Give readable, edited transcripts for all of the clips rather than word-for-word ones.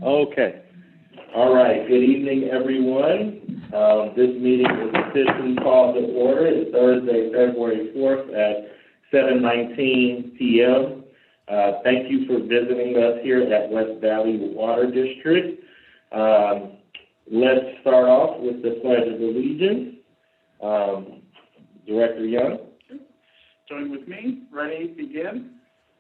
Okay. All right. Good evening, everyone. This meeting is officially called to order. It's Thursday, February 4th at 7:19 p.m. Thank you for visiting us here at West Valley Water District. Let's start off with the Pledge of Allegiance. Director Young. Join with me. Ready, begin.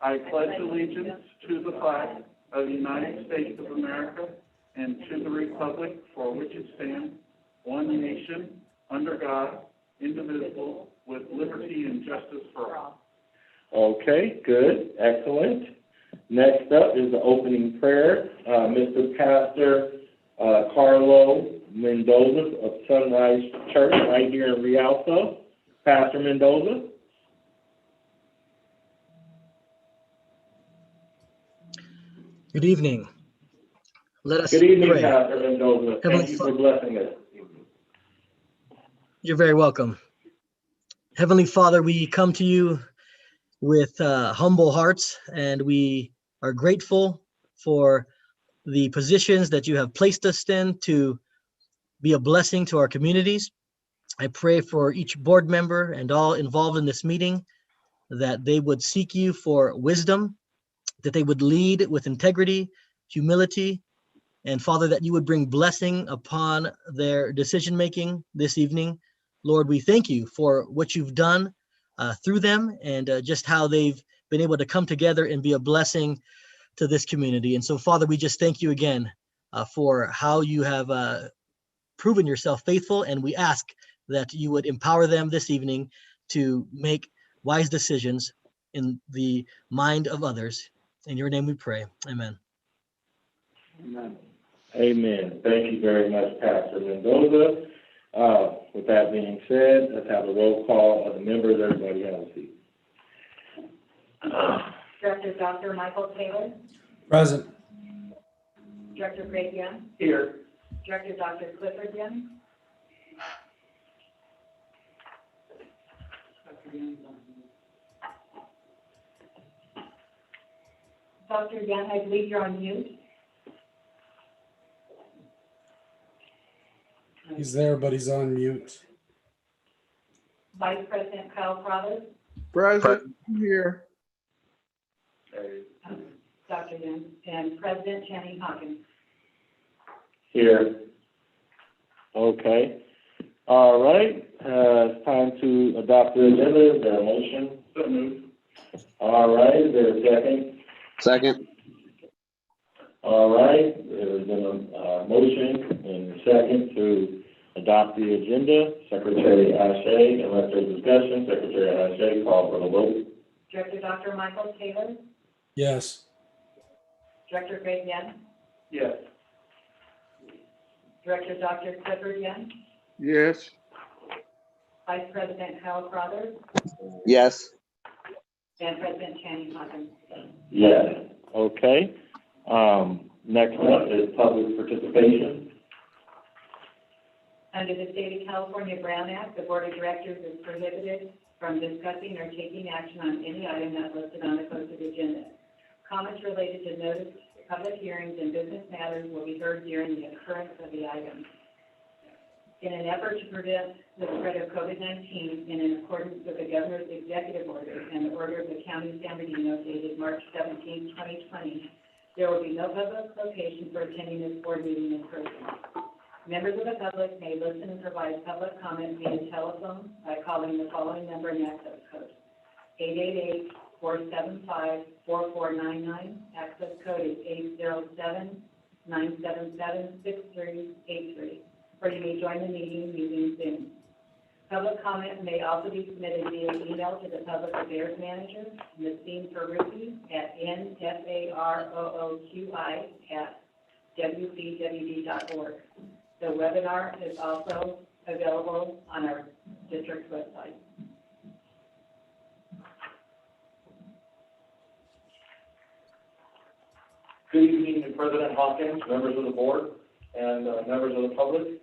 I pledge allegiance to the flag of the United States of America and to the republic for which it stands, one nation, under God, indivisible, with liberty and justice for all. Okay, good, excellent. Next up is the opening prayer. Mr. Pastor Carlo Mendoza of Sunrise Church right here in Rialto. Pastor Mendoza. Good evening. Let us Good evening, pray. Pastor Mendoza. Thank you for blessing us. You're very welcome. Heavenly Father, we come to you with humble hearts, and we are grateful for the positions that you have placed us in to be a blessing to our communities. I pray for each board member and all involved in this meeting that they would seek you for wisdom, that they would lead with integrity, humility, and Father, that you would bring blessing upon their decision-making this evening. Lord, we thank you for what you've done through them and just how they've been able to come together and be a blessing to this community. And so, Father, we just thank you again for how you have proven yourself faithful, and we ask that you would empower them this evening to make wise decisions in the mind of others. In your name we pray. Amen. Amen. Amen. Thank you very much, Pastor Mendoza. With that being said, let's have a roll call of the members. Everybody have a seat. Director Dr. Michael Taylor. Present. Director Greg Young. Here. Director Dr. Clifford Young. Dr. Young, I believe you're on mute. He's there, but he's on mute. Vice President Kyle Crowder. Present. Here. Dr. Young. And President Channing Hawkins. Here. Okay. All right. It's time to adopt the agenda. Is there a motion? So moved. All right. Is there a second? Second. All right. There's been a motion and a second to adopt the agenda. Secretary Ashe, unless there's discussion, Secretary Ashe, call for the vote. Director Dr. Michael Taylor. Yes. Director Greg Young. Yes. Director Dr. Clifford Young. Yes. Vice President Kyle Crowder. Yes. And President Channing Hawkins. Yes. Okay. Next up is public participation. Under the State of California Brown Act, the Board of Directors is prohibited from discussing or taking action on any item not listed on the posted agenda. Comments related to notice, public hearings, and business matters will be heard during the occurrence of the item. In an effort to prevent the spread of COVID-19 and in accordance with the Governor's executive order and the order of the County of San Bernardino dated March 17, 2020, there will be no public location for attending this board meeting in person. Members of the public may listen and provide public comment via telephone by calling the following number and access code: 888-475-4499. Access code is 807-977-6383. Or you may join the meeting using Zoom. Public comment may also be submitted via email to the Public Affairs Manager, Ms. Dean Ferrucci, at nfarooqi@wcwd.org. The webinar is also available on our district's website. Good evening, President Hawkins, members of the board, and members of the public.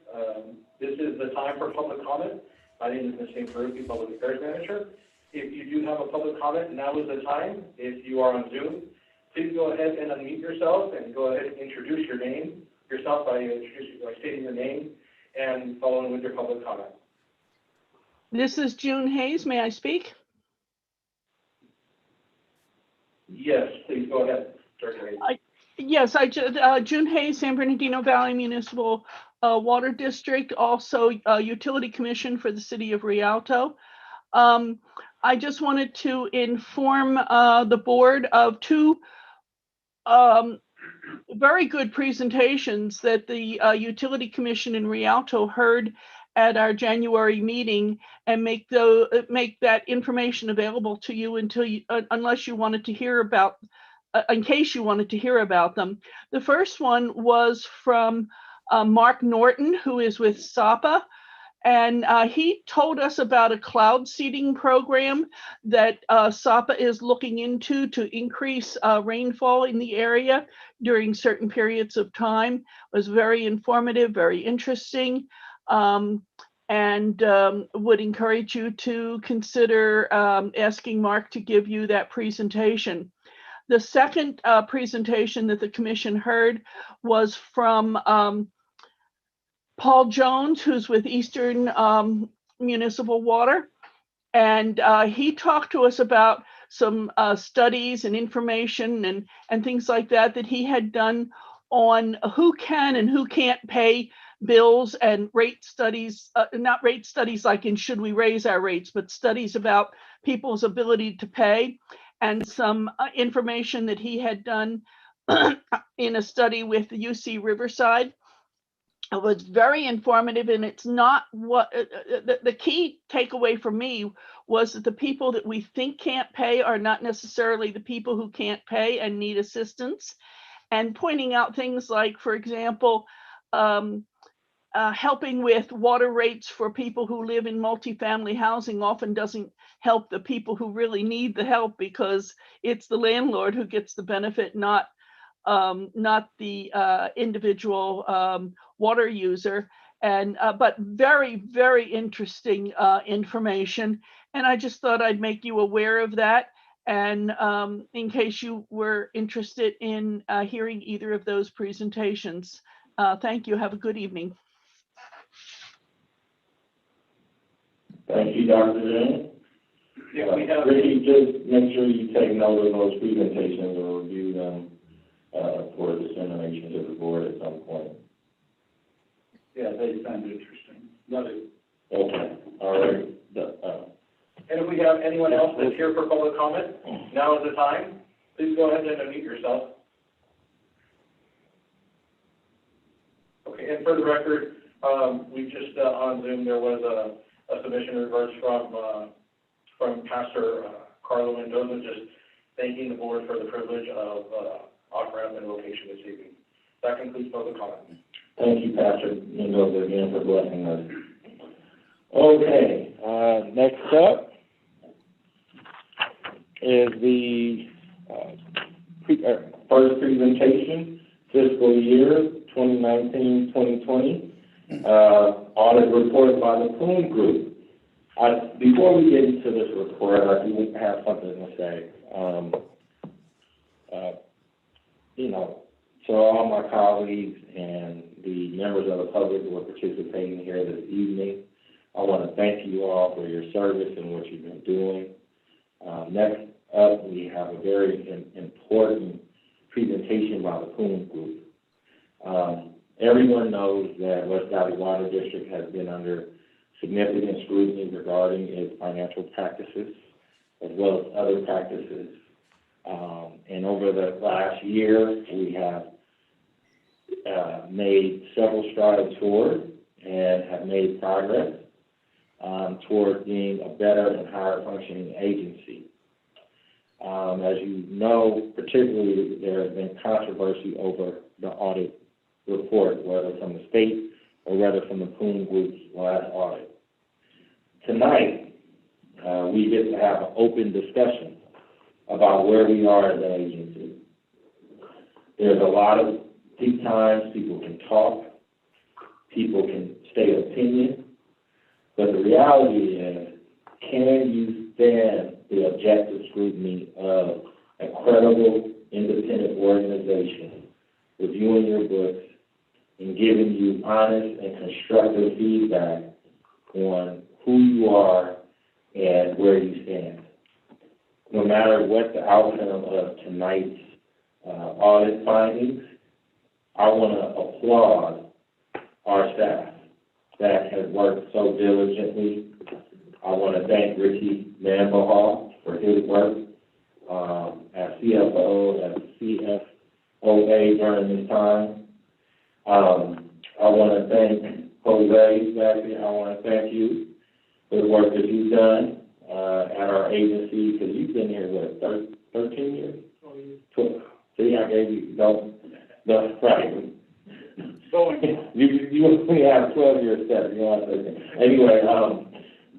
This is the time for public comment. My name is Ms. St. Ferrucci, Public Affairs Manager. If you do have a public comment, now is the time. If you are on Zoom, please go ahead and unmute yourself and go ahead and introduce yourself by stating your name and following with your public comment. This is June Hayes. May I speak? Yes, please go ahead, Director Hayes. Yes, June Hayes, San Bernardino Valley Municipal Water District, also Utility Commission for the City of Rialto. I just wanted to inform the board of two very good presentations that the Utility Commission in Rialto heard at our January meeting, and make that information available to you unless you wanted to hear about, in case you wanted to hear about them. The first one was from Mark Norton, who is with SAPA, and he told us about a cloud seeding program that SAPA is looking into to increase rainfall in the area during certain periods of time. It was very informative, very interesting, and would encourage you to consider asking Mark to give you that presentation. The second presentation that the commission heard was from Paul Jones, who's with Eastern Municipal Water. And he talked to us about some studies and information and things like that he had done on who can and who can't pay bills, and rate studies, not rate studies like in should we raise our rates, but studies about people's ability to pay, and some information that he had done in a study with the UC Riverside. It was very informative, and it's not what the key takeaway for me was that the people that we think can't pay are not necessarily the people who can't pay and need assistance, and pointing out things like, for example, helping with water rates for people who live in multifamily housing often doesn't help the people who really need the help, because it's the landlord who gets the benefit, not the individual water user. And but very, very interesting information. And I just thought I'd make you aware of that. And in case you were interested in hearing either of those presentations. Thank you. Have a good evening. Thank you, Dr. June. Yeah, we have. Ricky, just make sure you take note of those presentations or review them for dissemination to the board at some point. Yeah, they sound interesting. Noted. Okay, all right. And if we have anyone else that's here for public comment, now is the time. Please go ahead and unmute yourself. Okay, and for the record, we just on Zoom there was a submission in regards from Pastor Carlo Mendoza, just thanking the board for the privilege of off-ramp and location this evening. That concludes public comment. Thank you, Pastor Mendoza, again for blessing us. Okay, next up is the first presentation, fiscal year 2019-2020, audit report by the Poon Group. Before we get into this report, I do have something to say. To all my colleagues and the members of the public who are participating here this evening, I want to thank you all for your service and what you've been doing. Next up, we have a very important presentation by the Poon Group. Everyone knows that West Valley Water District has been under significant scrutiny regarding its financial practices, as well as other practices. And over the last year, we have made several strides forward and have made progress towards being a better and higher functioning agency. As you know, particularly there has been controversy over the audit report, whether from the state or whether from the Poon Group's last audit. Tonight, we get to have an open discussion about where we are as an agency. There's a lot of deep times people can talk, people can state opinion, but the reality is, can you stand the objective scrutiny of a credible, independent organization, reviewing your books, and giving you honest and constructive feedback on who you are and where you stand. No matter what the outcome of tonight's audit findings, I want to applaud our staff that has worked so diligently. I want to thank Ricky Manbohal for his work as CFO, as CFOA during this time. I want to thank Jose, Jackie, I want to thank you for the work that you've done at our agency, because you've been here, what, 13 years? 12. See, I gave you, right. You only have 12 years left, you know, 13. Anyway,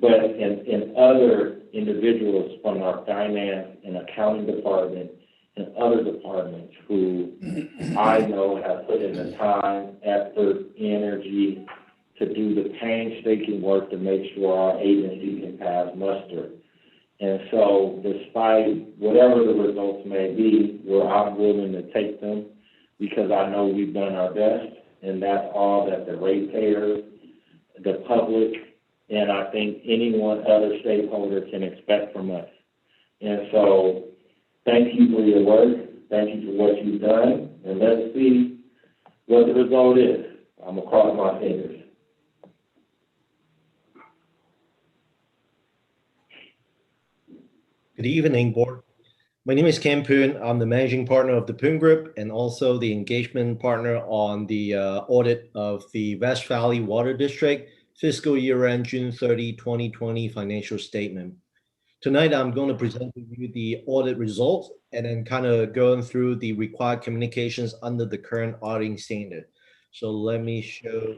but in other individuals from our finance and accounting department and other departments who I know have put in the time, effort, energy to do the painstaking work to make sure our agency can pass muster. And so despite whatever the results may be, I'm willing to take them because I know we've done our best, and that's all that the ratepayers, the public, and I think anyone other stakeholder can expect from us. And so thank you for your work. Thank you for what you've done. And let's see what the result is. I'm going to cross my fingers. Good evening, Board. My name is Ken Poon. I'm the managing partner of the Poon Group and also the engagement partner on the audit of the West Valley Water District fiscal year end June 30, 2020 financial statement. Tonight, I'm going to present to you the audit results and then kind of going through the required communications under the current auditing standard. So let me show,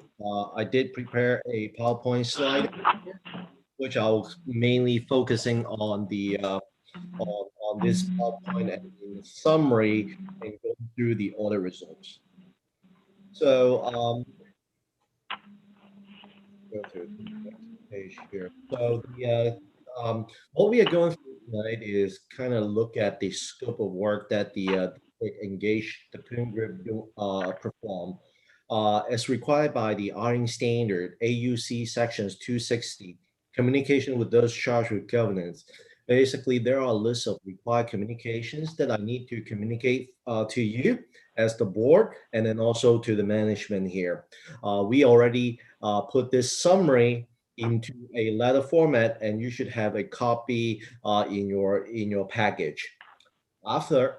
I did prepare a PowerPoint slide, which I'll mainly focusing on the on this PowerPoint and in summary and go through the audit results. So go through the next page here. So the what we are going through tonight is kind of look at the scope of work that the Poon Group perform as required by the auditing standard AUC sections 260. Communication with those charged with governance. Basically, there are a list of required communications that I need to communicate to you as the board and then also to the management here. We already put this summary into a letter format, and you should have a copy in your package. After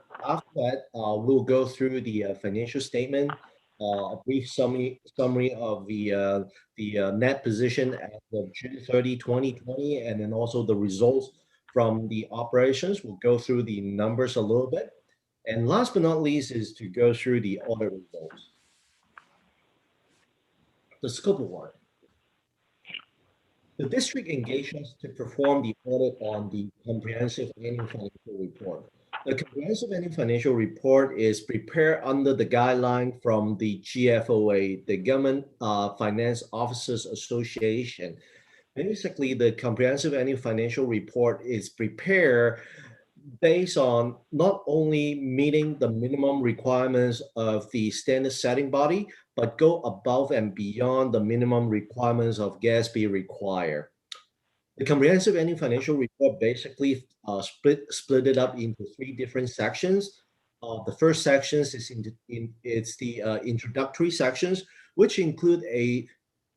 that, we'll go through the financial statement. A brief summary of the net position as of June 30, 2020, and then also the results from the operations. We'll go through the numbers a little bit. And last but not least is to go through the audit results. The scope of work. The district engaged us to perform the audit on the comprehensive annual financial report. The comprehensive annual financial report is prepared under the guideline from the GFOA, the Government Finance Officers Association. Basically, the comprehensive annual financial report is prepared based on not only meeting the minimum requirements of the standard setting body, but go above and beyond the minimum requirements of GASB require. The comprehensive annual financial report basically split it up into 3 different sections. The first section is it's the introductory sections, which include a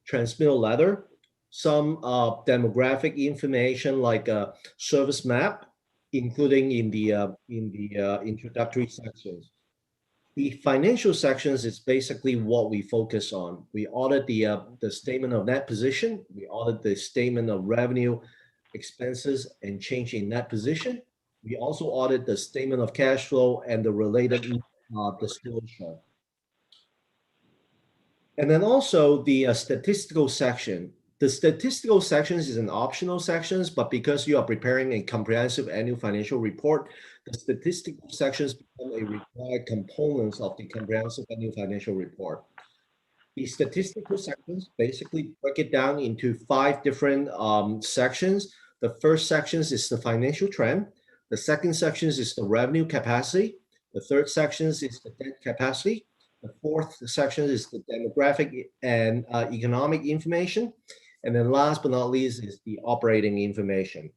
transmittal letter, some demographic information like a service map, including in the introductory sections. The financial sections is basically what we focus on. We audit the statement of net position. We audit the statement of revenue, expenses, and change in net position. We also audit the statement of cash flow and the related disclosure. And then also the statistical section. The statistical sections is an optional sections, but because you are preparing a comprehensive annual financial report, the statistical sections become a required components of the comprehensive annual financial report. The statistical sections basically break it down into 5 different sections. The first section is the financial trend. The second section is the revenue capacity. The third section is the debt capacity. The fourth section is the demographic and economic information. And then last but not least is the operating information.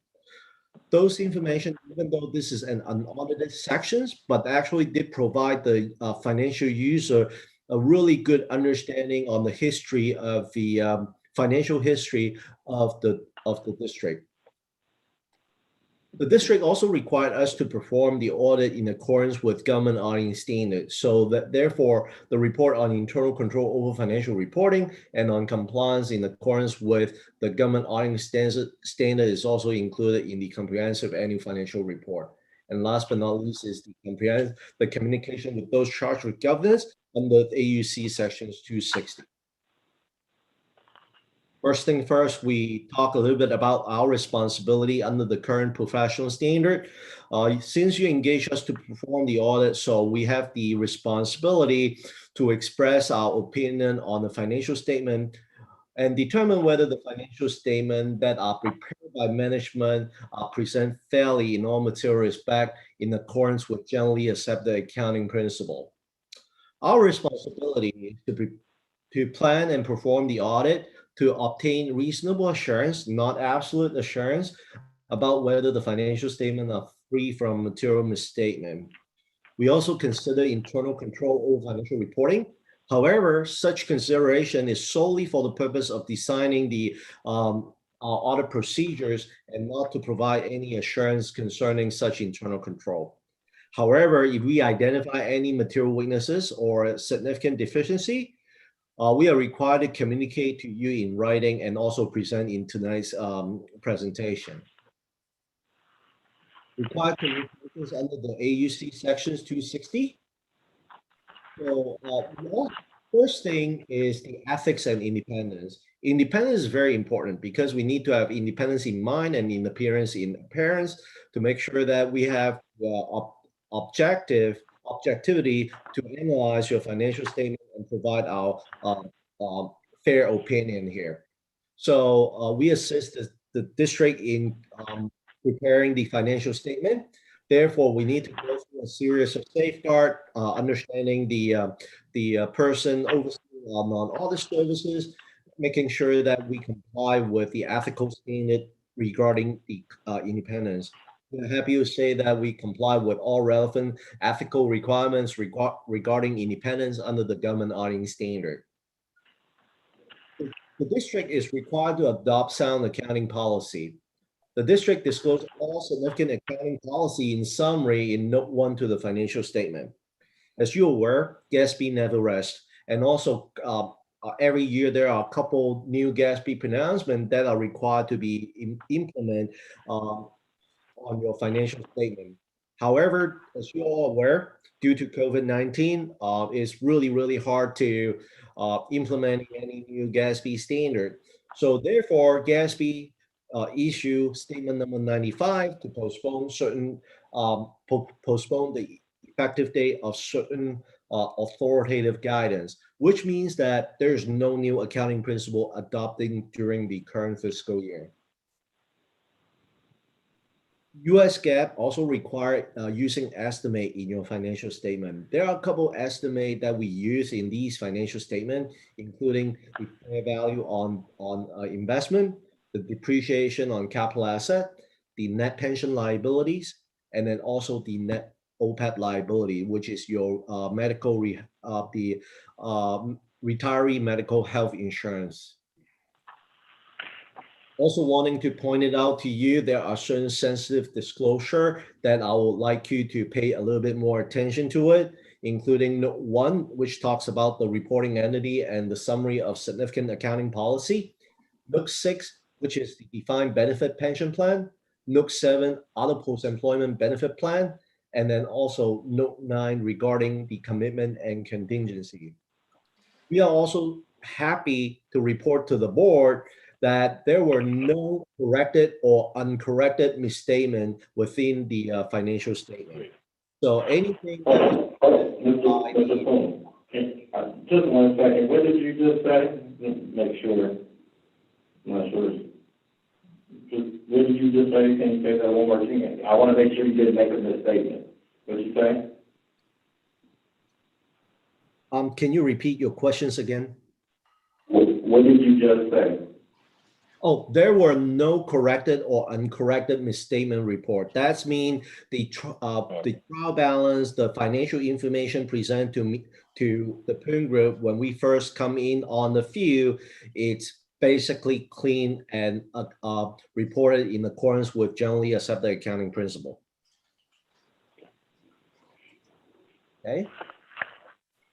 Those information, even though this is an unaudited sections, but actually did provide the financial user a really good understanding on the history of the financial history of the district. The district also required us to perform the audit in accordance with government auditing standards. So that therefore, the report on internal control over financial reporting and on compliance in accordance with the government auditing standard is also included in the comprehensive annual financial report. And last but not least is the communication with those charged with governance under AUC sections 260. First thing first, we talk a little bit about our responsibility under the current professional standard. Since you engage us to perform the audit, so we have the responsibility to express our opinion on the financial statement and determine whether the financial statement that are prepared by management are present fairly in all material respect in accordance with generally accepted accounting principle. Our responsibility is to plan and perform the audit to obtain reasonable assurance, not absolute assurance, about whether the financial statement are free from material misstatement. We also consider internal control over financial reporting. However, such consideration is solely for the purpose of designing the audit procedures and not to provide any assurance concerning such internal control. However, if we identify any material weaknesses or significant deficiency, we are required to communicate to you in writing and also present in tonight's presentation. Required communications under the AUC sections 260. So first thing is the ethics and independence. Independence is very important because we need to have independence in mind and in appearance in appearance to make sure that we have objectivity to analyze your financial statement and provide our fair opinion here. So we assist the district in preparing the financial statement. Therefore, we need to go through a series of safeguard, understanding the person overseeing our non-audit services, making sure that we comply with the ethical standard regarding the independence. We're happy to say that we comply with all relevant ethical requirements regarding independence under the government auditing standard. The district is required to adopt sound accounting policy. The district discloses all significant accounting policy in summary in note 1 to the financial statement. As you're aware, GASB never rests, and also every year there are a couple new GASB pronouncements that are required to be implemented on your financial statement. However, as you're all aware, due to COVID-19, it's really hard to implement any new GASB standard. So therefore, GASB issue statement number 95 to postpone the effective date of certain authoritative guidance, which means that there's no new accounting principle adopting during the current fiscal year. US GAAP also require using estimate in your financial statement. There are a couple estimates that we use in these financial statements, including the fair value on investment, the depreciation on capital asset, the net pension liabilities, and then also the net OPEB liability, which is your retiree medical health insurance. Also wanting to point it out to you, there are certain sensitive disclosure that I would like you to pay a little bit more attention to it, including note 1, which talks about the reporting entity and the summary of significant accounting policy. Note 6, which is the defined benefit pension plan. Note 7, other post-employment benefit plan. And then also note 9 regarding the commitment and contingency. We are also happy to report to the board that there were no corrected or uncorrected misstatement within the financial statement. So anything that just 1 second, what did you just say? Make sure, I'm not sure. What did you just say? Can you say that one more time? I want to make sure you didn't make a misstatement. What did you say? Can you repeat your questions again? What did you just say? Oh, there were no corrected or uncorrected misstatement report. That's mean the trial balance, the financial information presented to me, to the Poon Group when we first come in on the field, it's basically clean and reported in accordance with generally accepted accounting principle. Okay.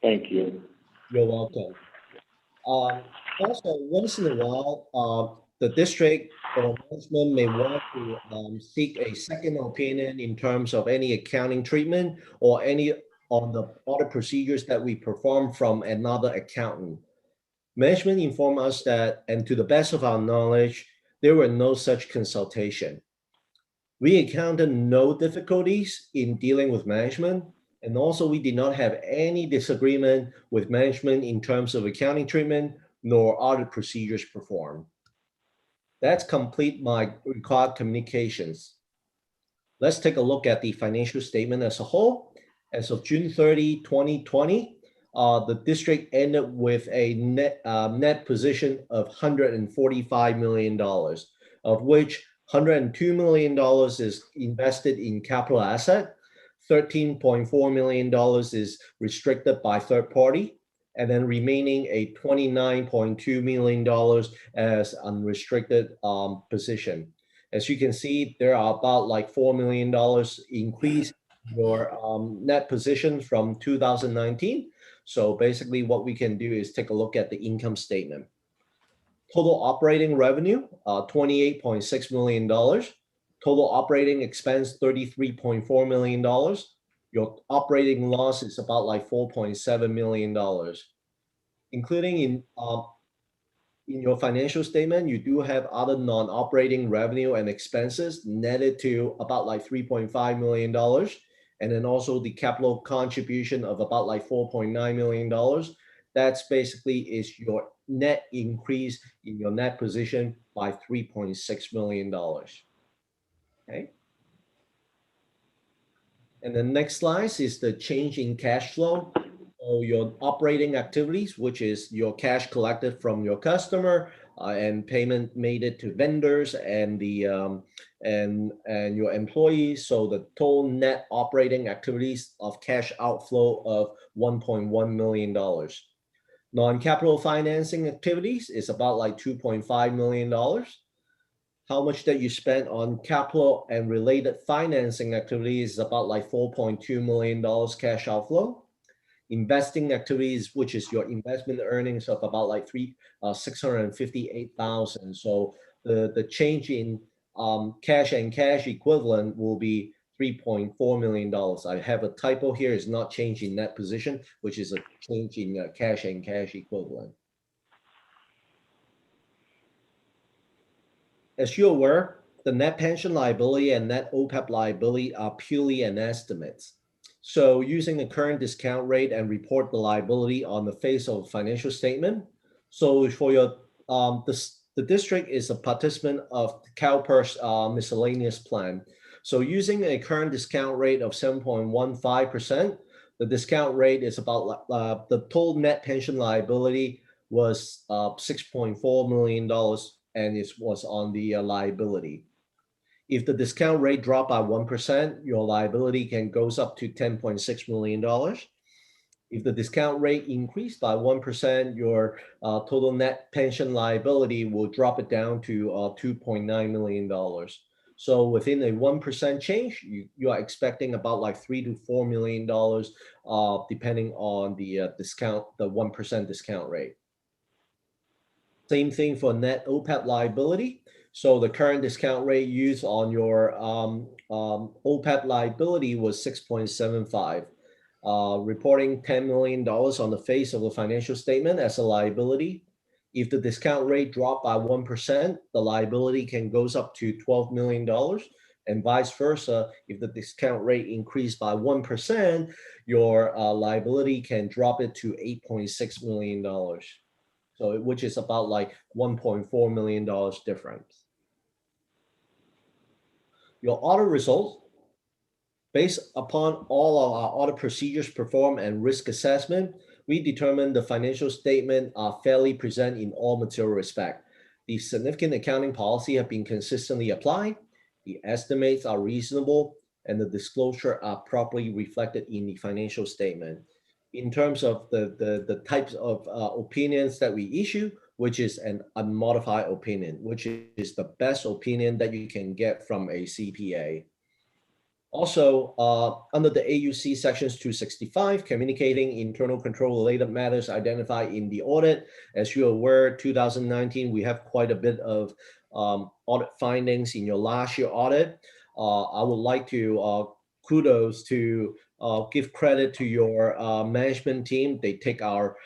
Thank you. You're welcome. Also, once in a while, the district or management may want to seek a second opinion in terms of any accounting treatment or any on the audit procedures that we perform from another accountant. Management informed us that, and to the best of our knowledge, there were no such consultation. We encountered no difficulties in dealing with management, and also we did not have any disagreement with management in terms of accounting treatment nor audit procedures performed. That's complete my required communications. Let's take a look at the financial statement as a whole. As of June 30, 2020, the district ended with a net position of $145 million, of which $102 million is invested in capital asset, $13.4 million is restricted by third party, and then remaining a $29.2 million as unrestricted position. As you can see, there are about like $4 million increase in your net position from 2019. So basically what we can do is take a look at the income statement. Total operating revenue, $28.6 million. Total operating expense, $33.4 million. Your operating loss is about like $4.7 million. Including in your financial statement, you do have other non-operating revenue and expenses netted to about like $3.5 million. And then also the capital contribution of about like $4.9 million. That's basically is your net increase in your net position by $3.6 million. Okay. And the next slide is the change in cash flow. So your operating activities, which is your cash collected from your customer and payment made it to vendors and the and your employees. So the total net operating activities of cash outflow of $1.1 million. Non-capital financing activities is about like $2.5 million. How much that you spent on capital and related financing activities is about like $4.2 million cash outflow. Investing activities, which is your investment earnings of about like $658,000. So the change in cash and cash equivalent will be $3.4 million. I have a typo here. It's not change in net position, which is a change in cash and cash equivalent. As you're aware, the net pension liability and net OPEB liability are purely an estimate. So using the current discount rate and report the liability on the face of a financial statement. So for your, the district is a participant of CalPERS miscellaneous plan. So using a current discount rate of 7.15%, the discount rate is about the total net pension liability was $6.4 million, and it was on the liability. If the discount rate dropped by 1%, your liability can goes up to $10.6 million. If the discount rate increased by 1%, your total net pension liability will drop it down to $2.9 million. So within a 1% change, you are expecting about like $3 to $4 million, depending on the discount, the 1% discount rate. Same thing for net OPEB liability. So the current discount rate used on your OPEB liability was 6.75, reporting $10 million on the face of the financial statement as a liability. If the discount rate dropped by 1%, the liability can goes up to $12 million, and vice versa. If the discount rate increased by 1%, your liability can drop it to $8.6 million. So which is about like $1.4 million difference. Your audit results, based upon all of our audit procedures performed and risk assessment, we determined the financial statement are fairly present in all material respect. The significant accounting policy have been consistently applied, the estimates are reasonable, and the disclosure are properly reflected in the financial statement. In terms of the types of opinions that we issue, which is an unmodified opinion, which is the best opinion that you can get from a CPA. Also, under the AUC sections 265, communicating internal control related matters identified in the audit. As you're aware, 2019, we have quite a bit of audit findings in your last year audit. I would like to kudos to give credit to your management team. They take our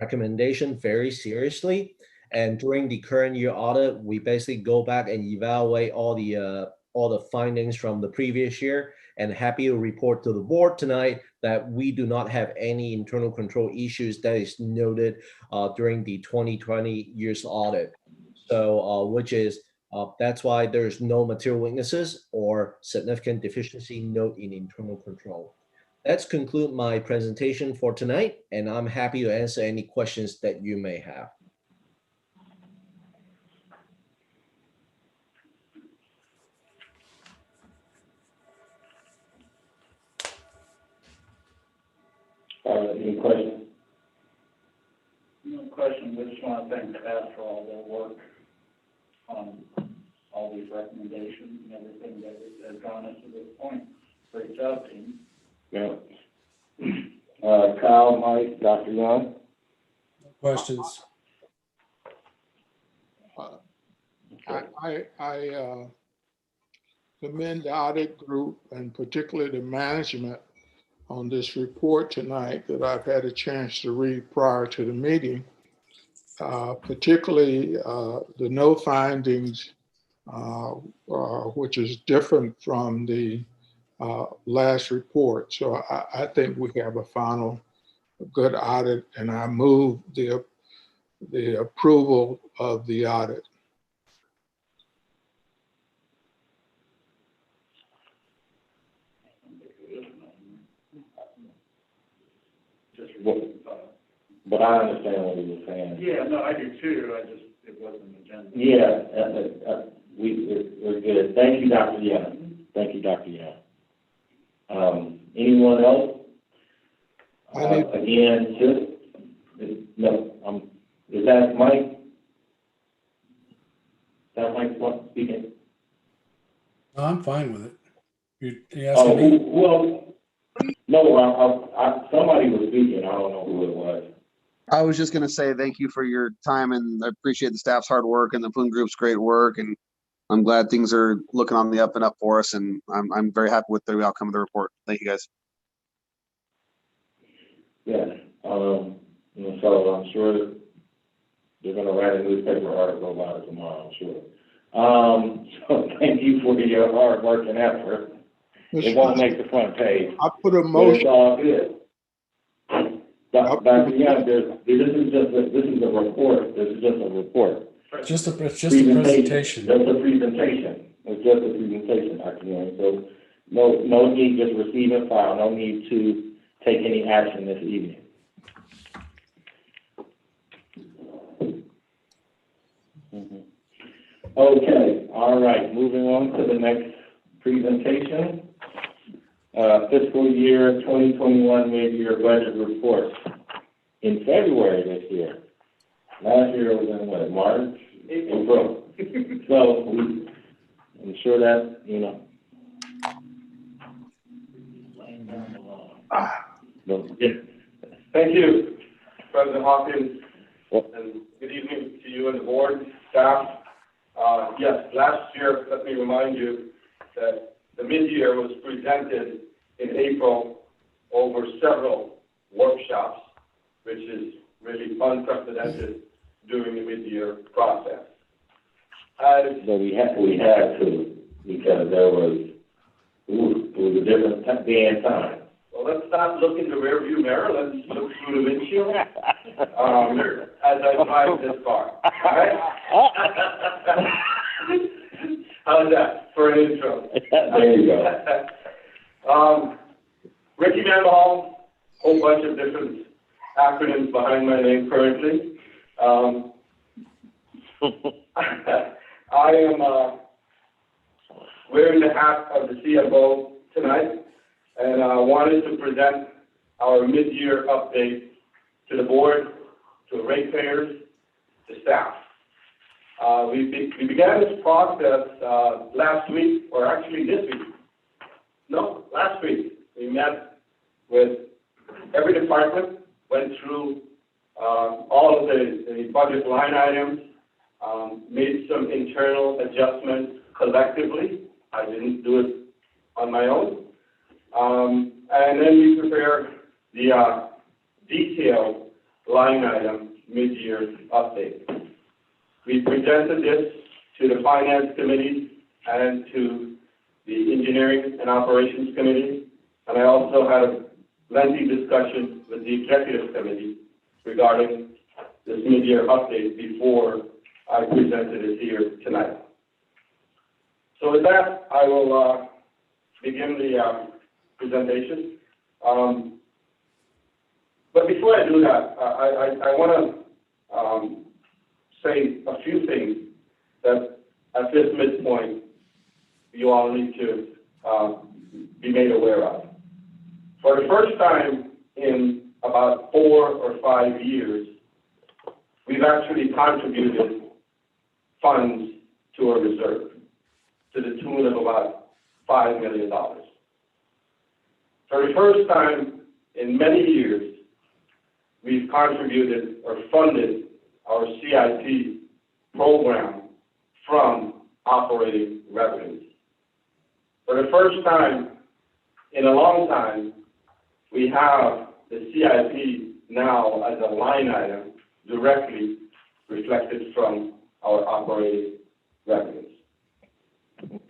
recommendation very seriously. And during the current year audit, we basically go back and evaluate all the findings from the previous year, and happy to report to the board tonight that we do not have any internal control issues that is noted during the 2020 year's audit. So, which is, that's why there's no material weaknesses or significant deficiency note in internal control. That's conclude my presentation for tonight, and I'm happy to answer any questions that you may have. Any questions? No question. We just want to thank staff for all their work on all these recommendations and everything that has gone us to this point. Great job, team. Yeah. Kyle, Mike, Dr. Young? Questions? I commend the audit group and particularly the management on this report tonight that I've had a chance to read prior to the meeting, particularly the no findings, which is different from the last report. So I think we have a final good audit, and I move the approval of the audit. But I understand what he was saying. Yeah, no, I do too. It wasn't agenda. Yeah, we're good. Thank you, Dr. Young. Thank you, Dr. Young. Anyone else? Again, is that Mike? Is that Mike speaking? No, I'm fine with it. You asking me? Well, no, somebody was speaking. I don't know who it was. I was just going to say thank you for your time, and I appreciate the staff's hard work and the Poon Group's great work, and I'm glad things are looking on the up and up for us, and I'm very happy with the outcome of the report. Thank you, guys. Yeah, so I'm sure they're going to write a newspaper article about it tomorrow, I'm sure. So thank you for your hard work and effort. It won't make the front page. I put a motion. It's all good. Dr. Young, this is a report. This is just a report. It's just a presentation. Just a presentation. It's just a presentation, Dr. Young. So no need, just receive and file. No need to take any action this evening. Okay, all right, moving on to the next presentation. Fiscal year 2021 mid-year budget report in February this year. Last year it was in what, March? April. So I'm sure that, you know. Thank you, President Hawkins, and good evening to you and the board, staff. Yes, last year, let me remind you that the mid-year was presented in April over several workshops, which is really unprecedented during the mid-year process. So we had to, because it was a different day and time. Well, let's not look in the rearview mirror. Let's look through the windshield as I drive this car. All right? How's that for an intro? There you go. Ricky Van Baal, whole bunch of different acronyms behind my name currently. I am wearing the hat of the CFO tonight, and I wanted to present our mid-year update to the board, to ratepayers, to staff. We began this process last week, or actually this week. No, last week. We met with every department, went through all of the budget line items, made some internal adjustments collectively. I didn't do it on my own. And then we prepared the detailed line item mid-year update. We presented this to the Finance Committee and to the Engineering and Operations Committee, and I also had a lengthy discussion with the Executive Committee regarding this mid-year update before I presented it here tonight. So with that, I will begin the presentation. But before I do that, I want to say a few things that at this midpoint you all need to be made aware of. For the first time in about 4 or 5 years, we've actually contributed funds to a reserve to the tune of about $5 million. For the first time in many years, we've contributed or funded our CIP program from operating revenues. For the first time in a long time, we have the CIP now as a line item directly reflected from our operating revenues.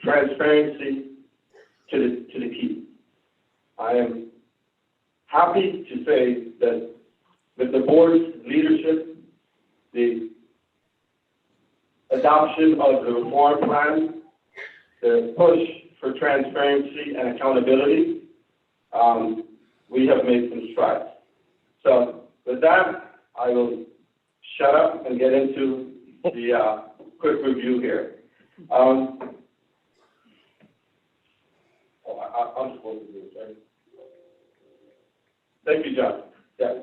Transparency to the key. I am happy to say that with the board's leadership, the adoption of the reform plan, the push for transparency and accountability, we have made some strides. So with that, I will shut up and get into the quick review here. I'm supposed to do this, right? Thank you, John. Yeah,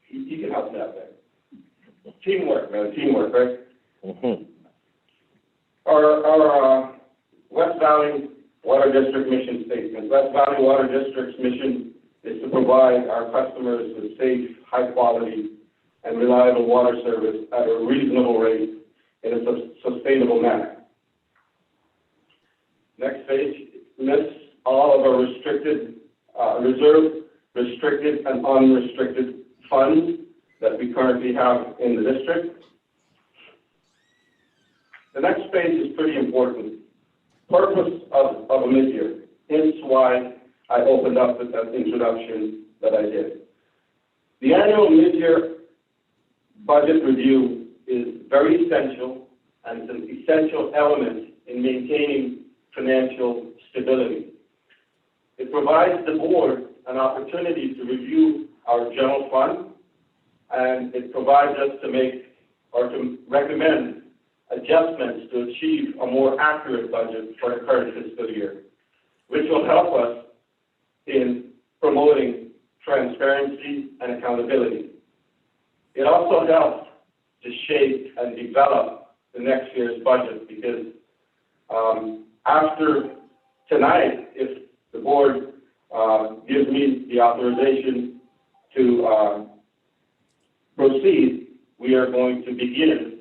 you can help me out there. Teamwork, man, teamwork, right? Mm-hmm. Our West Valley Water District mission statement. West Valley Water District's mission is to provide our customers with safe, high-quality, and reliable water service at a reasonable rate in a sustainable manner. Next page lists all of our restricted, reserved, restricted, and unrestricted funds that we currently have in the district. The next page is pretty important. Purpose of a mid-year, hence why I opened up with that introduction that I did. The annual mid-year budget review is very essential, and it's an essential element in maintaining financial stability. It provides the board an opportunity to review our general fund, and it provides us to make or to recommend adjustments to achieve a more accurate budget for the current fiscal year, which will help us in promoting transparency and accountability. It also helps to shape and develop the next year's budget because after tonight, if the board gives me the authorization to proceed, we are going to begin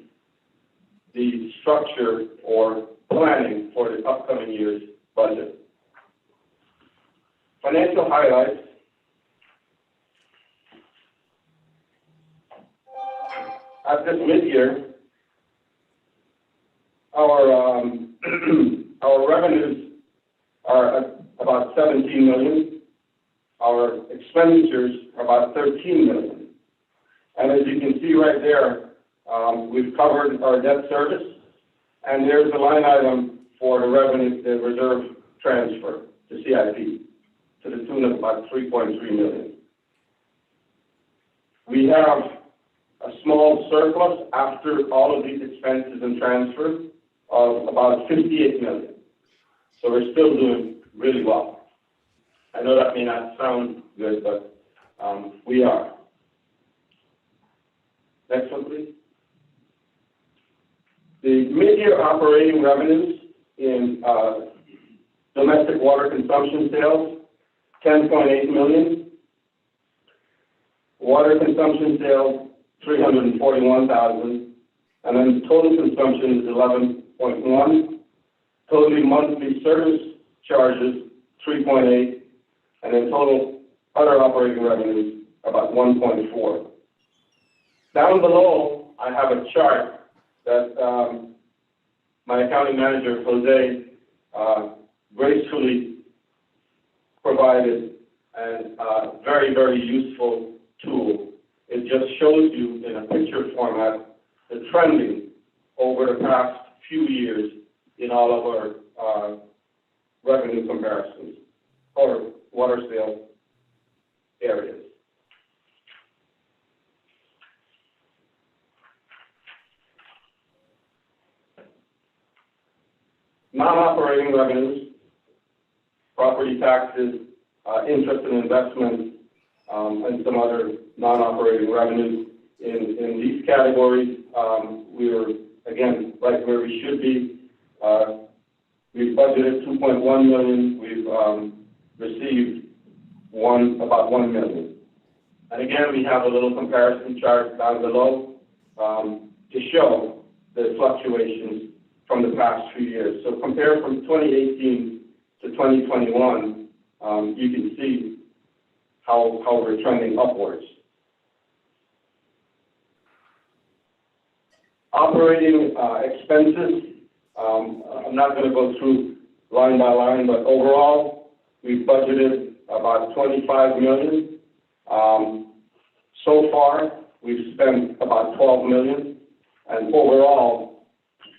the structure or planning for the upcoming year's budget. Financial highlights. At this mid-year, our revenues are at about $17 million. Our expenditures are about $13 million. And as you can see right there, we've covered our debt service, and there's a line item for the revenue, the reserve transfer to CIP to the tune of about $3.3 million. We have a small surplus after all of these expenses and transfers of about 58 million. So we're still doing really well. I know that may not sound good, but we are. Next one, please. The mid-year operating revenues in domestic water consumption sales, 10.8 million. Water consumption sales, 341,000. And then total consumption is 11.1. Totally monthly service charges, 3.8. And then total other operating revenues, about 1.4. Down below, I have a chart that my accounting manager, Jose, gracefully provided, and very, very useful tool. It just shows you in a picture format the trending over the past few years in all of our revenue comparisons or water sales areas. Non-operating revenues, property taxes, interest and investments, and some other non-operating revenues. In these categories, we are, again, right where we should be. We've budgeted 2.1 million. We've received about 1 million. And again, we have a little comparison chart down below to show the fluctuations from the past few years. So compare from 2018 to 2021, you can see how we're trending upwards. Operating expenses, I'm not going to go through line by line, but overall, we've budgeted about 25 million. So far, we've spent about 12 million, and overall,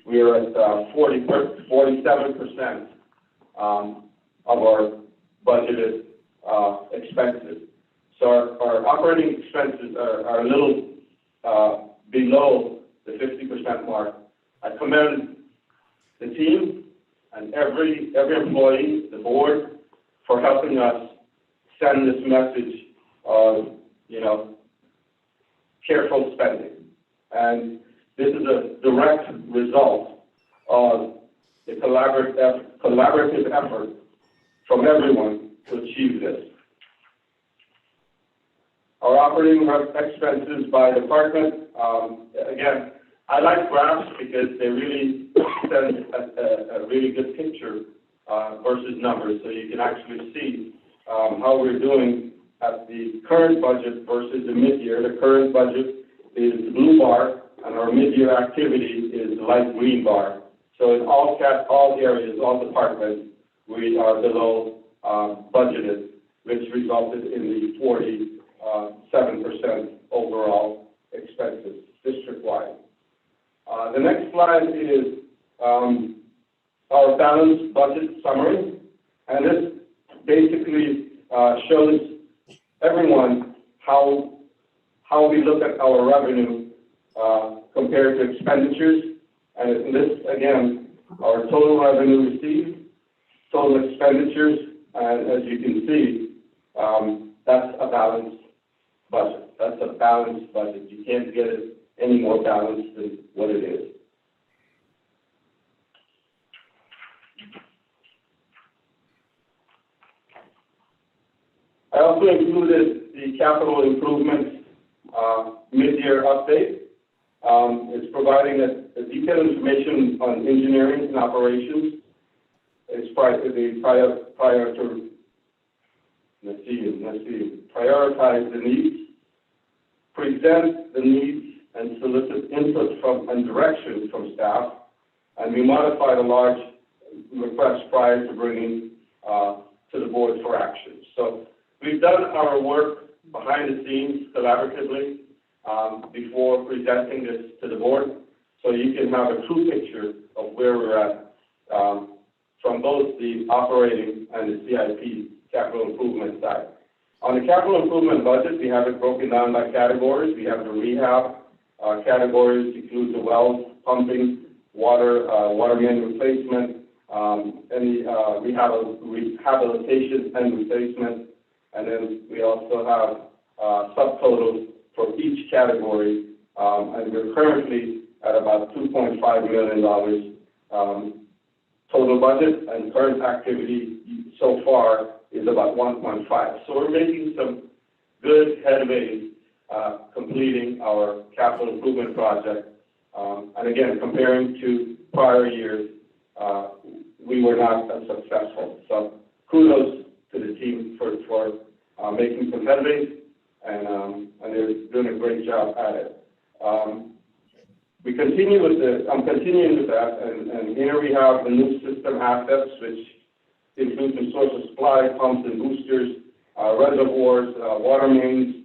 we are at 47% of our budgeted expenses. So our operating expenses are a little below the 50% mark. I commend the team and every employee, the board, for helping us send this message of, careful spending. And this is a direct result of the collaborative effort from everyone to achieve this. Our operating expenses by department, again, I like graphs because they really send a really good picture versus numbers, so you can actually see how we're doing at the current budget versus the mid-year. The current budget is the blue bar, and our mid-year activity is the light green bar. So in all areas, all departments, we are below budgeted, which resulted in the 47% overall expenses district-wide. The next slide is our balanced budget summary, and this basically shows everyone how we look at our revenue compared to expenditures. And in this, again, our total revenue received, total expenditures, and as you can see, that's a balanced budget. That's a balanced budget. You can't get it any more balanced than what it is. I also included the capital improvements mid-year update. It's providing a detailed information on engineering and operations. It's prior to prioritize the needs, present the needs, and solicit input from and direction from staff, and we modified a large request prior to bringing to the board for action. So we've done our work behind the scenes collaboratively before presenting this to the board, so you can have a true picture of where we're at from both the operating and the CIP capital improvement side. On the capital improvement budget, we have it broken down by categories. We have the rehab categories, include the wells, pumping, water main replacement, any rehabilitation and replacement. And then we also have subtotals for each category, and we're currently at about $2.5 million total budget, and current activity so far is about 1.5. So we're making some good headway completing our capital improvement project. And again, comparing to prior years, we were not as successful. So kudos to the team for making some headway, and they're doing a great job at it. I'm continuing with that, and here we have the new system assets, which include the source of supply, pumps and boosters, reservoirs, water mains,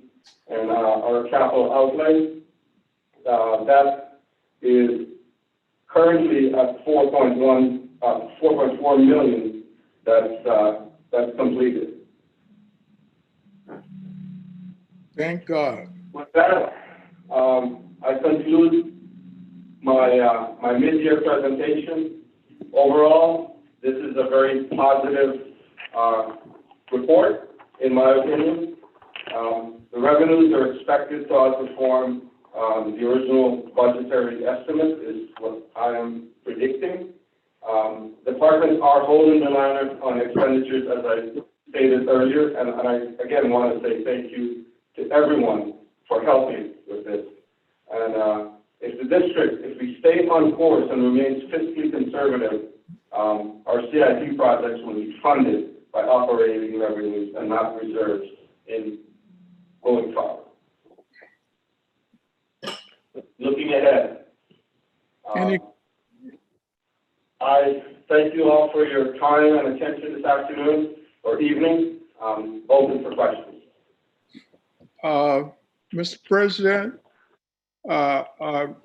and our capital outlay. That is currently at 4.4 million. That's completed. Thank God. With that, I conclude my mid-year presentation. Overall, this is a very positive report, in my opinion. The revenues are expected to outperform the original budgetary estimate, is what I am predicting. Departments are holding the line on expenditures, as I stated earlier, and I again want to say thank you to everyone for helping with this. And if we stay on course and remains fiscally conservative, our CIP projects will be funded by operating revenues and not reserves in going forward. Looking ahead, I thank you all for your time and attention this afternoon or evening. Open for questions. Mr. President,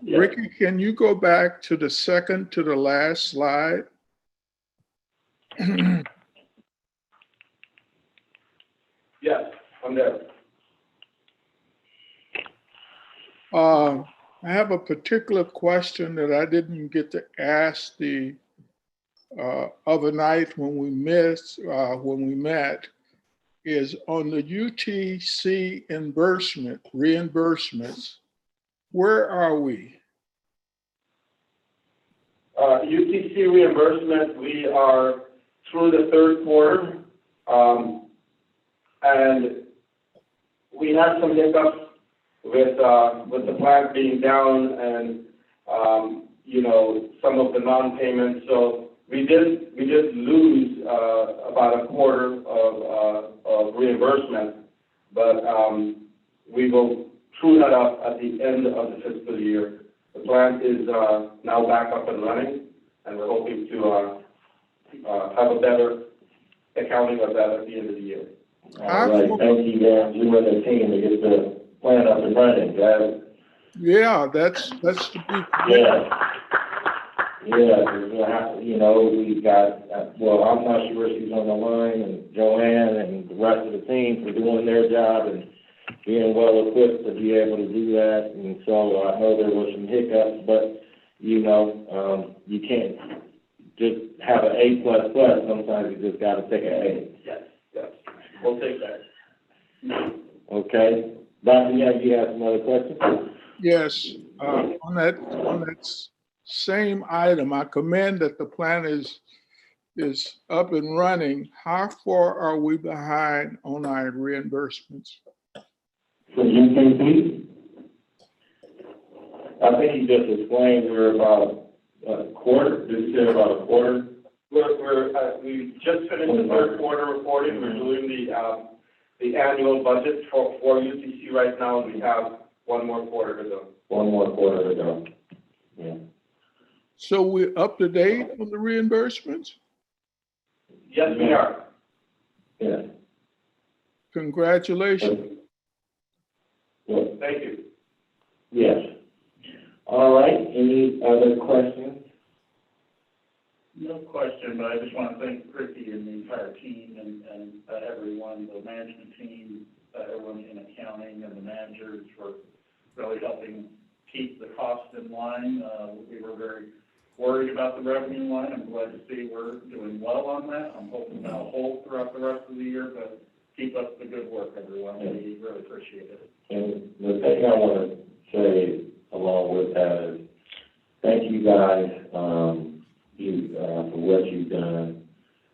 Ricky, can you go back to the second to the last slide? Yes, I'm there. I have a particular question that I didn't get to ask the other night when we met, is on the UTC reimbursements, where are we? UTC reimbursement, we are through the third quarter, and we had some hiccups with the plant being down and some of the non-payments. So we did lose about a quarter of reimbursement, but we will true that up at the end of the fiscal year. The plant is now back up and running, and we're hoping to have a better accounting of that at the end of the year. All right, thank you, Dan. You and the team to get the plant up and running, guys. Yeah, that's the big. We've got, I'm not sure she's on the line, and Joanne and the rest of the team for doing their job and being well equipped to be able to do that. And so I know there were some hiccups, but you can't just have an A++. Sometimes you just got to take an A. Yes, we'll take that. Okay. Dr. Young, you have some other questions? Yes, on that same item, I commend that the plan is up and running. How far are we behind on our reimbursements? For UTC? I think you just explained we're about a quarter. Did you say about a quarter? We just finished the third quarter reporting. We're doing the annual budget for UTC right now, and we have one more quarter to go. Yeah. So we're up to date on the reimbursements? Yes, we are. Yeah. Congratulations. Thank you. Yes. All right, any other questions? No question, but I just want to thank Ricky and the entire team and everyone, the management team, everyone in accounting and the managers for really helping keep the cost in line. We were very worried about the revenue line. I'm glad to see we're doing well on that. I'm hoping that'll hold throughout the rest of the year, but keep up the good work, everyone. We really appreciate it. And the thing I want to say along with that is, thank you guys, for what you've done.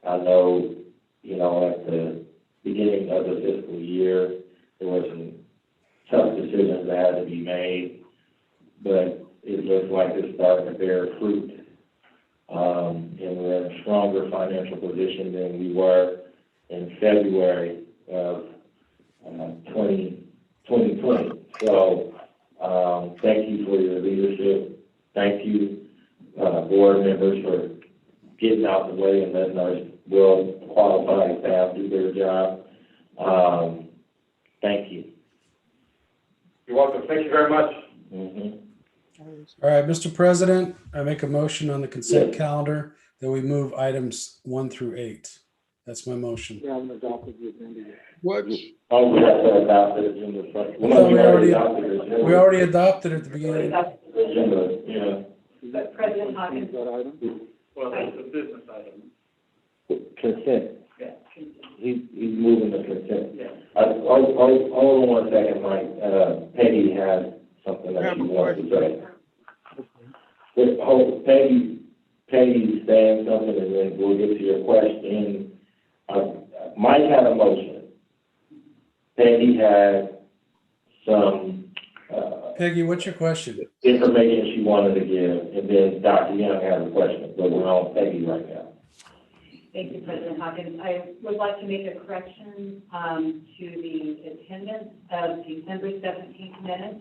I know, at the beginning of the fiscal year, there were some tough decisions that had to be made, but it looks like it's starting to bear fruit. And we're in a stronger financial position than we were in February of 2020. So thank you for your leadership. Thank you, board members, for getting out the way and letting our well-qualified staff do their job. Thank you. You're welcome. Thank you very much. Mm-hmm. All right, Mr. President, I make a motion on the consent calendar that we move items 1 through 8. That's my motion. What's, Oh, we have to adopt it in the front. I thought we already adopted it. We already adopted at the beginning. Agenda, yeah. But President Hawkins, Well, that's a business item. Consent. Yeah. He's moving the consent. Yeah. Hold on one second, Mike. Peggy has something I that have she a wants to say. Peggy's saying something, and then we'll get to your question. Mike had a motion. Peggy had some, Peggy, what's your question? information she wanted to give, and then Dr. Young has a question, but we're on Peggy right now. thank you, President Hawkins. I would like to make a correction, to the attendance of December 17th minutes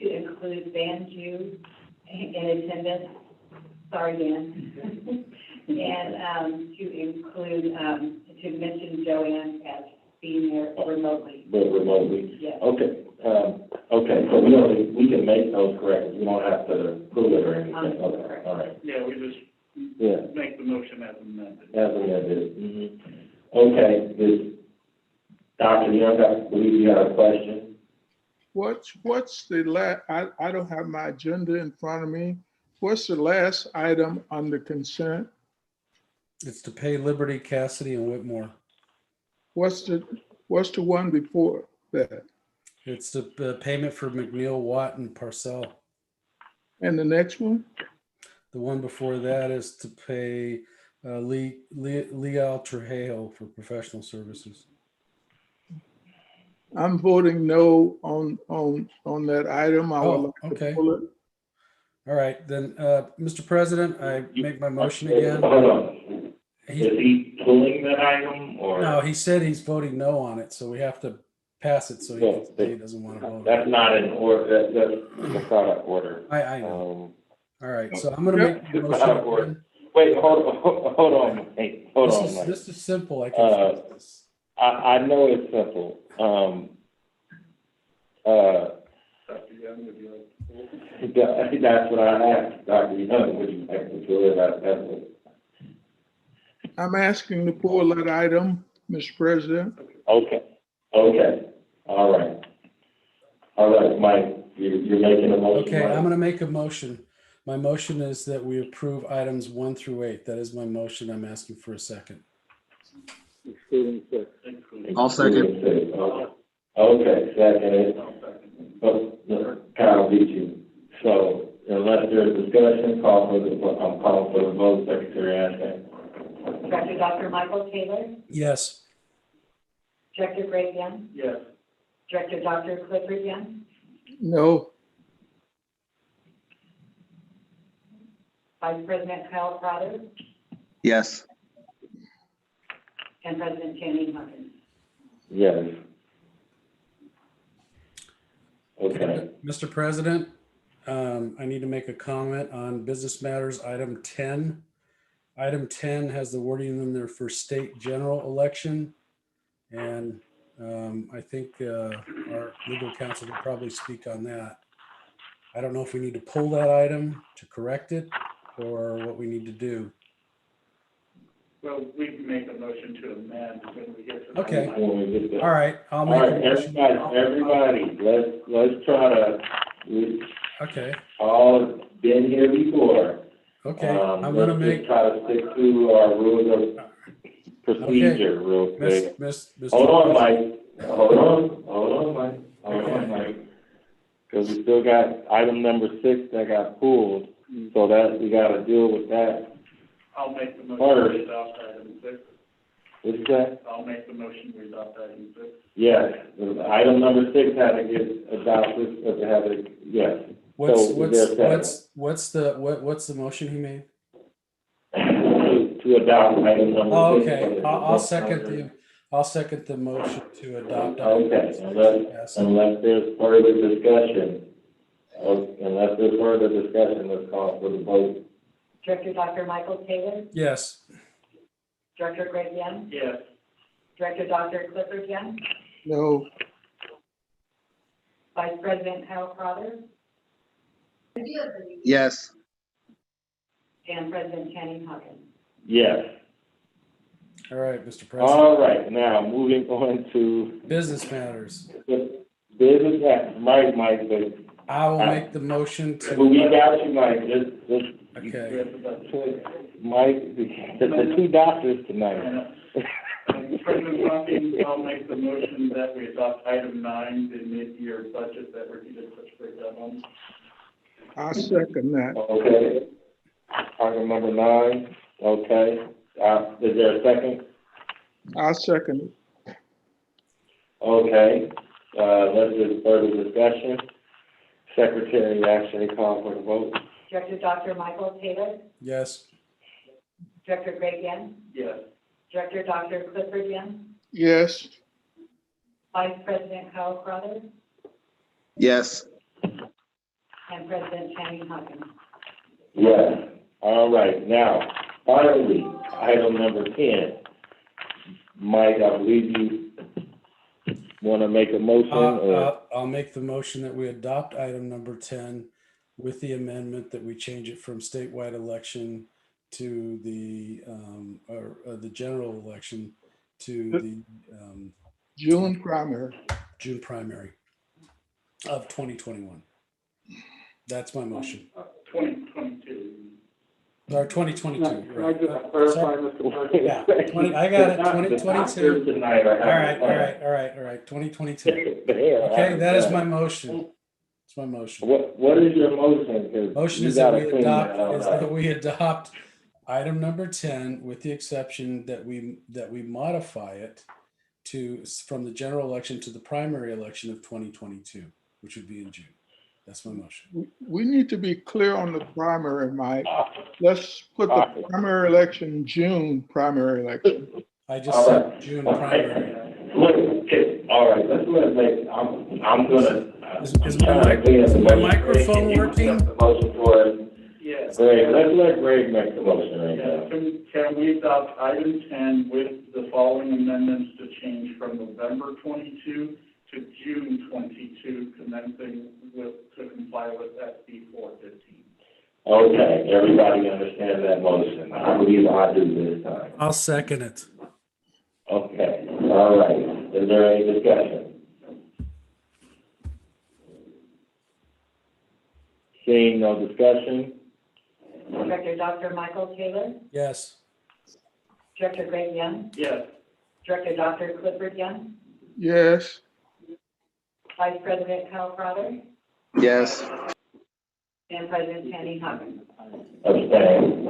to include Banju in attendance. Sorry, Dan. And, to include, to mention Joanne as being there remotely. But remotely? Yes. Okay, okay, so we can make those corrections, we don't have to prove it or anything, okay, all right. Yeah, we just Yeah, make the motion as amended. as amended. Mm-hmm. Okay, Dr. Young, I believe you have a question? what's the I don't have my agenda in front of me. What's the last item under consent? It's to pay Liberty, Cassidy, and Whitmore. What's the one before that? It's the payment for McNeil, Watt, and Parcell. And the next one? The one before that is to pay Leal Trejo for professional services. I'm voting no on that item. I would Oh, like to okay. pull it. All right, then, Mr. President, I make my motion again. Hold on, is He- he pulling that item, or? No, he said he's voting no on it, so we have to pass it so he Yeah, can say he doesn't want to vote. That's not in order, that's not out of order. I know. All right, so I'm gonna make the It's motion out of order. again. Wait, hold on, Mike, hold on, Mike. This is simple, I can fix this. I know it's simple, Dr. Young, would you like to? that's what I asked, Dr. Young, would you like to do it? That's what. I'm asking to pull that item, Mr. President. Okay, all right, Mike, you're making a motion. Okay, Mike? I'm gonna make a motion. My motion is that we approve items 1 through 8. That is my motion. I'm asking for a second. I'll second. Okay, second. Oh, Kyle beat you. So unless there's discussion, I'm calling for the vote, Secretary Ashton. Dr. Michael Taylor, Yes. Director Greg Young, Yes. Director Dr. Clifford Young, No, Vice President Kyle Crowder, Yes. and President Channing Hawkins. Yes. Okay, Mr. President, I need to make a comment on business matters, item 10. Item 10 has the wording in there for state general election. And I think our legal counsel will probably speak on that. I don't know if we need to pull that item to correct it or what we need to do. Well, we can make a motion to amend when we get to. Okay. When we get there. All right, I'll All make right, a motion. everybody, let's try to, we Okay, all been here before. okay, I'm gonna Let's make, just try to stick to our rules of procedure real quick. Mr. Hold on, President. Mike. Hold on, Mike. Because we still got item number 6 that got pulled, so that, we gotta deal with that. I'll make the motion First. to adopt item 6. What's that? I'll make the motion to adopt item 6. Yes, item number 6 had to get adopted, or to have it, yes. So, is there a second? What's the motion he made? To adopt item number 6. Oh, okay, I'll second the motion to adopt. Okay, Yes. unless there's further discussion, let's call for the vote. Director Dr. Michael Taylor, Yes, Director Greg Young, Yes. Director Dr. Clifford Young, No, Vice President Kyle Crowther, Yes. and President Channing Hawkins. Yes. all right, Mr. President. All right, now, moving on to Business matters. the business, Mike, but, I will make the motion but we to, got you, Mike, just, okay, Mike, the 2 doctors tonight. President Hawkins, I'll make the motion that we adopt item 9, the mid-year budget that we did such a great job on. I second that. Okay. Item number 9, okay. Is there a second? I second it. Okay, let's do further discussion. Secretary actually call for the vote. Director Dr. Michael Taylor, yes, Director Greg Young, Yes. Director Dr. Clifford Young, Yes, Vice President Kyle Crowther, Yes. and President Channing Hawkins. Yes. All right, now, finally, item number 10. Mike, I believe you want to make a motion, or? I'll make the motion that we adopt item number 10 with the amendment that we change it from statewide election to the general election to the June primary. June primary of 2021. That's my motion. 2022. Or 2022. Can I just clarify, Mr. President? Yeah, 20, I got it, 2022. Tonight are All right, 2022. Okay, that is my motion. It's my motion. What is your motion? 'Cause Motion you is that gotta we clean that adopt, up. item number 10 with the exception that we modify it from the general election to the primary election of 2022, which would be in June. That's my motion. We need to be clear on the primary, Mike. Let's put the primary election, June primary election. I just said June primary. All right, let's I'm gonna. Is my microphone working? The motion for it. Yes. Greg, let's let Greg make the motion right Yeah, now. can we adopt item 10 with the following amendments to change from November 22 to June 22, commencing to comply with SB 415? Okay, everybody understand that motion? I believe I do this time. I'll second it. Okay, all right. Is there any discussion? Seeing no discussion? Director Dr. Michael Taylor, Yes. Director Greg Young, Yes. Director Dr. Clifford Young, Yes, Vice President Kyle Crowther, Yes. and President Channing Hawkins. Abstain.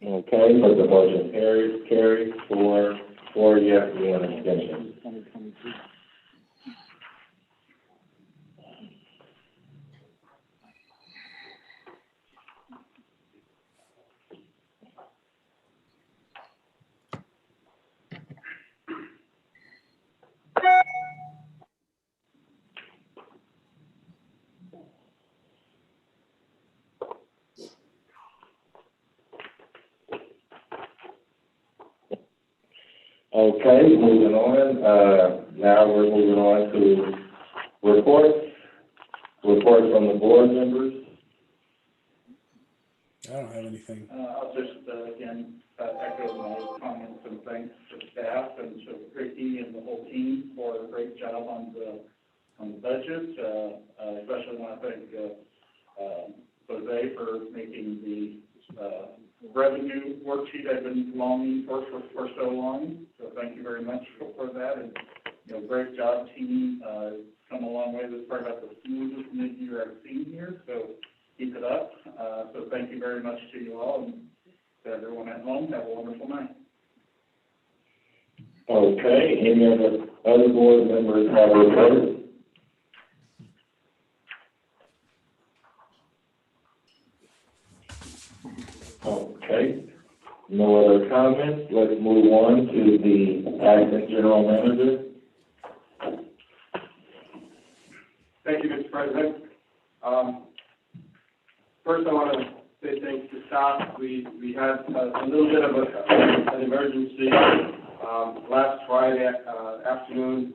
Okay, so the motion carries four yes, one abstention. Okay, moving on, now we're moving on to reports from the board members. I don't have anything. I'll just, again, echo my comments and thanks to staff and to Ricky and the whole team for a great job on the budget. Especially want to thank Jose for making the revenue worksheet I've been longing for so long. So thank you very much for that. And, great job, team. Come a long way. This is probably about the smoothest mid-year I've seen here. So keep it up. So thank you very much to you all, and to everyone at home, have a wonderful night. Okay, any other board members have a report? Okay, no other comments. Let's move on to the acting general manager. Thank you, Mr. President. First, I want to say thanks to staff. We had a little bit of an emergency. Last Friday afternoon,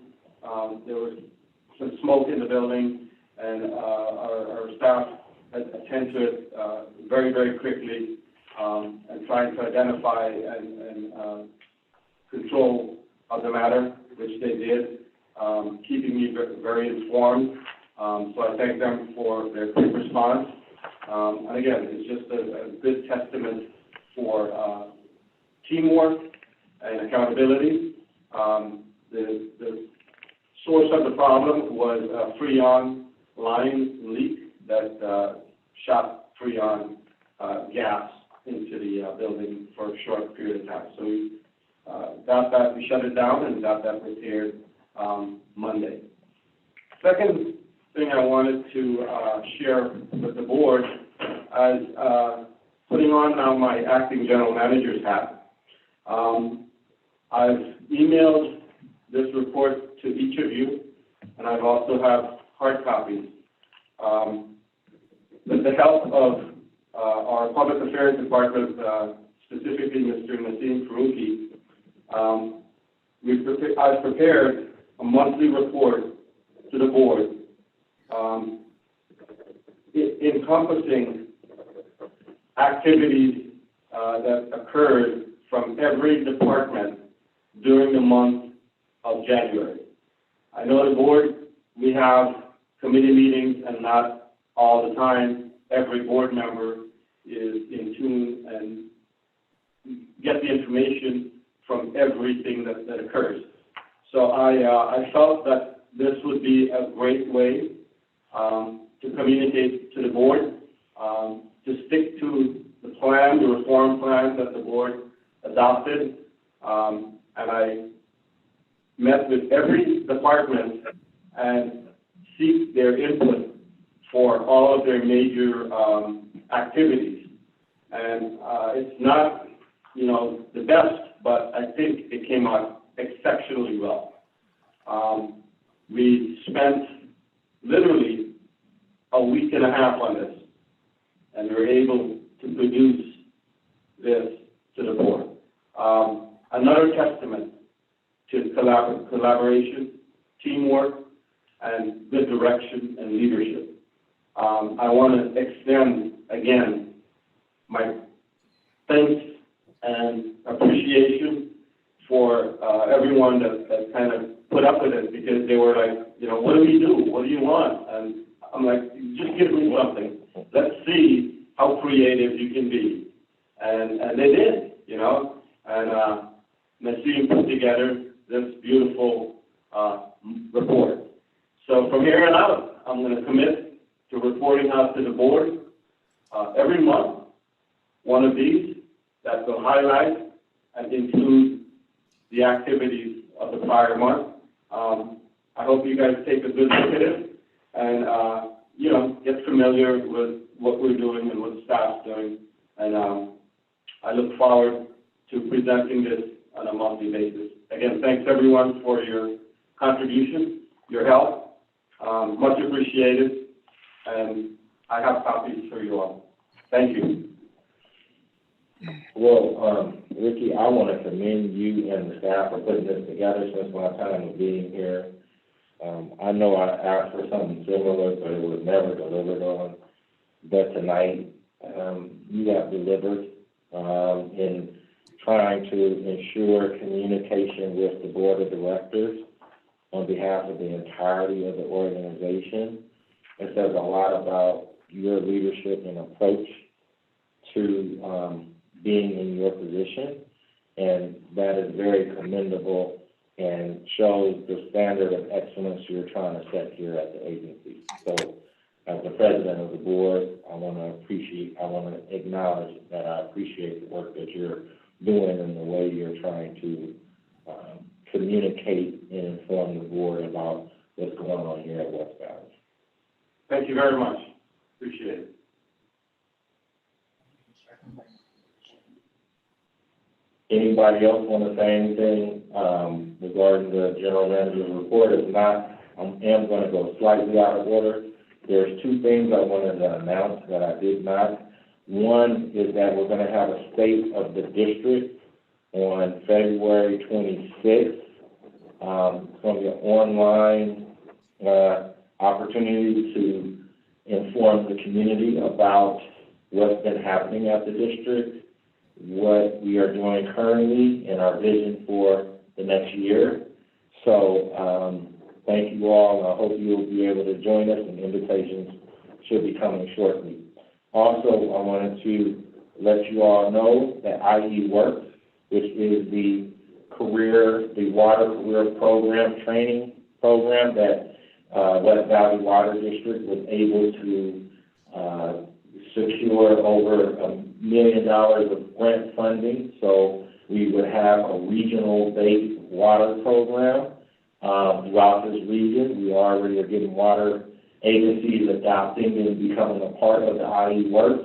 there was some smoke in the building, and our staff attended to it very, very quickly, and trying to identify and control of the matter, which they did, keeping me very informed. So I thank them for their quick response. And again, it's just a good testament for teamwork and accountability. The source of the problem was a Freon line leak that shot Freon gas into the building for a short period of time. So we we shut it down and got that repaired Monday. Second thing I wanted to share with the board as putting on now my acting general manager's hat. I've emailed this report to each of you, and I've also have hard copies. With the help of our Public Affairs Department, specifically Mr. Nassim Faruqi, I've prepared a monthly report to the board encompassing activities that occurred from every department during the month of January. I know the board, we have committee meetings, and not all the time every board member is in tune and get the information from everything that occurs. So I felt that this would be a great way to communicate to the board, to stick to the plan, the reform plan that the board adopted. And I met with every department and seek their input for all of their major activities. And it's not, the best, but I think it came out exceptionally well. We spent literally a week and a half on this, and we were able to produce this to the board. Another testament to collaboration, teamwork, and good direction and leadership. I want to extend, again, my thanks and appreciation for everyone that kind of put up with it, because they were like, what do we do? What do you want? And I'm like, just give me something. Let's see how creative you can be. And they did, And Nassim put together this beautiful report. So from here on out, I'm going to commit to reporting out to the board every month, one of these that will highlight and include the activities of the prior month. I hope you guys take a good look at it and, get familiar with what we're doing and what the staff's doing. And I look forward to presenting this on a monthly basis. Again, thanks everyone for your contribution, your help. Much appreciated. And I have copies for you all. Thank you. Well, Ricky, I want to commend you and the staff for putting this together since my time of being here. I know I asked for something similar, but it was never delivered on. But tonight, you have delivered in trying to ensure communication with the board of directors on behalf of the entirety of the organization. It says a lot about your leadership and approach to being in your position, and that is very commendable and shows the standard of excellence you're trying to set here at the agency. So, as the president of the board, I want to acknowledge that I appreciate the work that you're doing and the way you're trying to communicate and inform the board about what's going on here at West Valley. Thank you very much. Appreciate it. Anybody else want to say anything regarding the general manager's report? If not, I am going to go slightly out of order. There's two things I wanted to announce that I did not. One is that we're going to have a state of the district on February 26th. It's going to be an online opportunity to inform the community about what's been happening at the district, what we are doing currently, and our vision for the next year. So thank you all, and I hope you'll be able to join us, and invitations should be coming shortly. Also, I wanted to let you all know that IE Works, which is the water career program, training program that West Valley Water District was able to secure over $1 million of grant funding. So we would have a regional-based water program throughout this region. We already are getting water agencies adopting and becoming a part of the IE Works.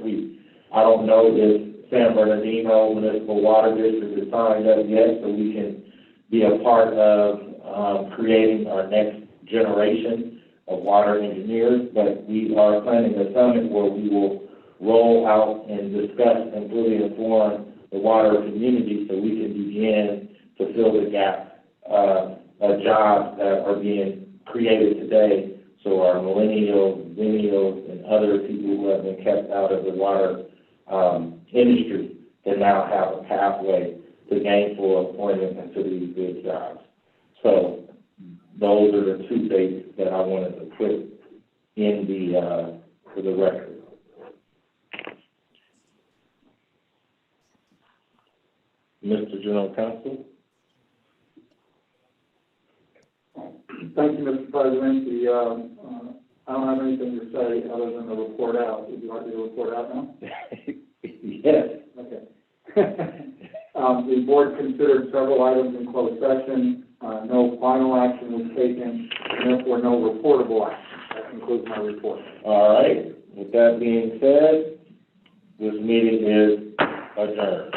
I don't know if San Bernardino Municipal Water District is signed up yet, so we can be a part of creating our next generation of water engineers, but we are planning a summit where we will roll out and discuss and fully inform the water community so we can begin to fill the gap of jobs that are being created today, so our millennials, and other people who have been kept out of the water industry can now have a pathway to gainful employment and to these good jobs. So those are the two dates that I wanted to put in for the record. Mr. General Counsel? Thank you, Mr. President. I don't have anything to say other than the report out. Would you like me to report out now? Yes. Okay. The board considered several items in closed session. No final action was taken, and therefore no reportable action. That concludes my report. All right. With that being said, this meeting is adjourned.